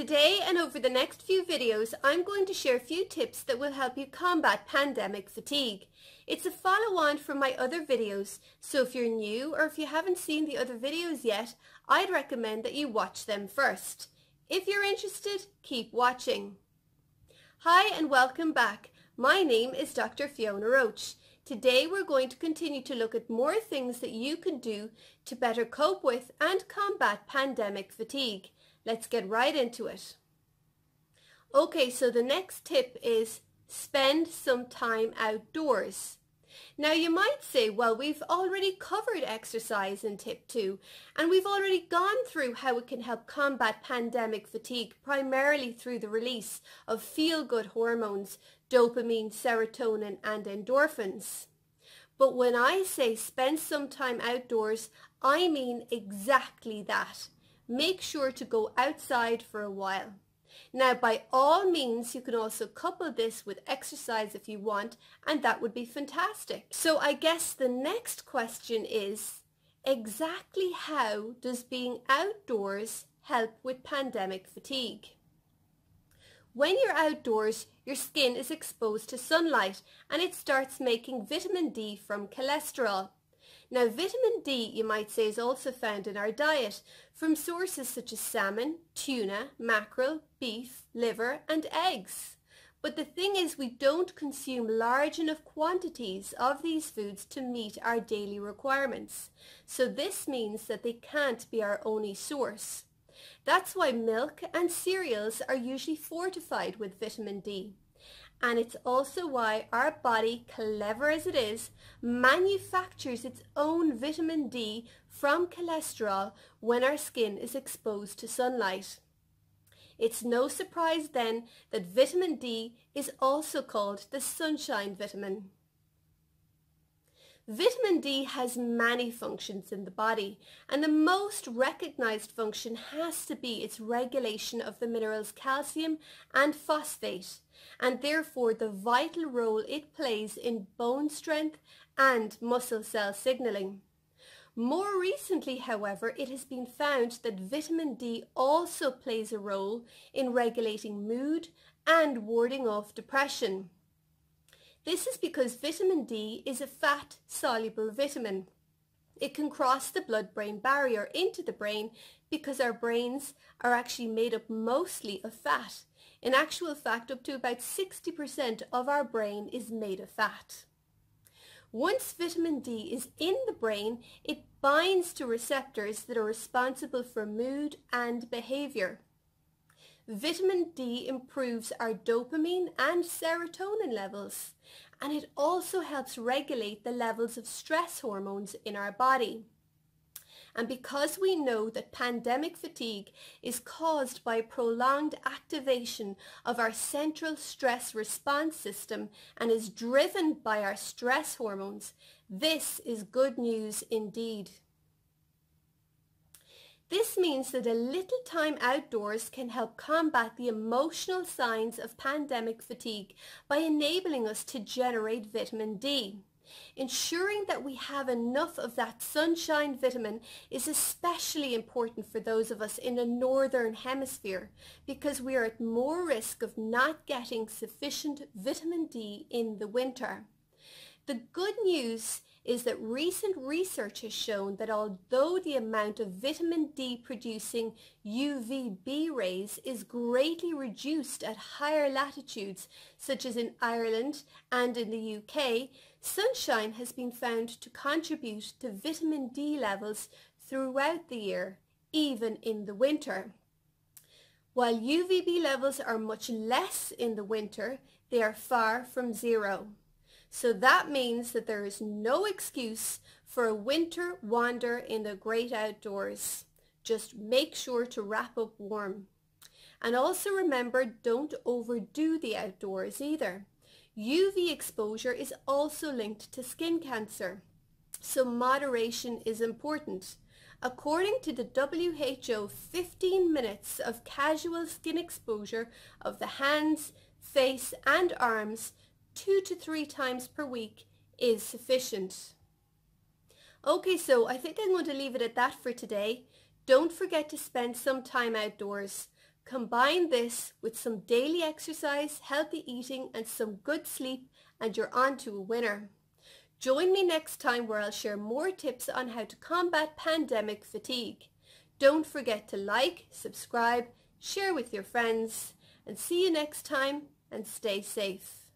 Today and over the next few videos, I'm going to share a few tips that will help you combat pandemic fatigue. It's a follow-on from my other videos, so if you're new or if you haven't seen the other videos yet, I'd recommend that you watch them first. If you're interested, keep watching. Hi and welcome back. My name is Dr. Fiona Roche. Today we're going to continue to look at more things that you can do to better cope with and combat pandemic fatigue. Let's get right into it. Okay, so the next tip is spend some time outdoors. Now you might say, well, we've already covered exercise in tip 2, and we've already gone through how it can help combat pandemic fatigue primarily through the release of feel-good hormones, dopamine, serotonin and endorphins. But when I say spend some time outdoors, I mean exactly that. Make sure to go outside for a while. Now, by all means, you can also couple this with exercise if you want, and that would be fantastic. So I guess the next question is, exactly how does being outdoors help with pandemic fatigue? When you're outdoors, your skin is exposed to sunlight and it starts making vitamin D from cholesterol. Now, vitamin D, you might say, is also found in our diet from sources such as salmon, tuna, mackerel, beef, liver and eggs. But the thing is, we don't consume large enough quantities of these foods to meet our daily requirements. So this means that they can't be our only source. That's why milk and cereals are usually fortified with vitamin D. And it's also why our body, clever as it is, manufactures its own vitamin D from cholesterol when our skin is exposed to sunlight. It's no surprise then that vitamin D is also called the sunshine vitamin. Vitamin D has many functions in the body, and the most recognized function has to be its regulation of the minerals calcium and phosphate, and therefore the vital role it plays in bone strength and muscle cell signaling. More recently, however, it has been found that vitamin D also plays a role in regulating mood and warding off depression. This is because vitamin D is a fat-soluble vitamin. It can cross the blood-brain barrier into the brain because our brains are actually made up mostly of fat. In actual fact, up to about 60% of our brain is made of fat. Once vitamin D is in the brain, it binds to receptors that are responsible for mood and behavior. Vitamin D improves our dopamine and serotonin levels, and it also helps regulate the levels of stress hormones in our body. And because we know that pandemic fatigue is caused by prolonged activation of our central stress response system and is driven by our stress hormones, this is good news indeed. This means that a little time outdoors can help combat the emotional signs of pandemic fatigue by enabling us to generate vitamin D. Ensuring that we have enough of that sunshine vitamin is especially important for those of us in the northern hemisphere because we are at more risk of not getting sufficient vitamin D in the winter. The good news is that recent research has shown that although the amount of vitamin D producing UVB rays is greatly reduced at higher latitudes, such as in Ireland and in the UK, sunshine has been found to contribute to vitamin D levels throughout the year, even in the winter. While UVB levels are much less in the winter, they are far from zero. So that means that there is no excuse for a winter wander in the great outdoors. Just make sure to wrap up warm. And also remember, don't overdo the outdoors either. UV exposure is also linked to skin cancer, so moderation is important. According to the WHO, 15 minutes of casual skin exposure of the hands, face and arms 2 to 3 times per week is sufficient. Okay, so I think I'm going to leave it at that for today. Don't forget to spend some time outdoors. Combine this with some daily exercise, healthy eating and some good sleep and you're on to a winner. Join me next time where I'll share more tips on how to combat pandemic fatigue. Don't forget to like, subscribe, share with your friends, and see you next time and stay safe.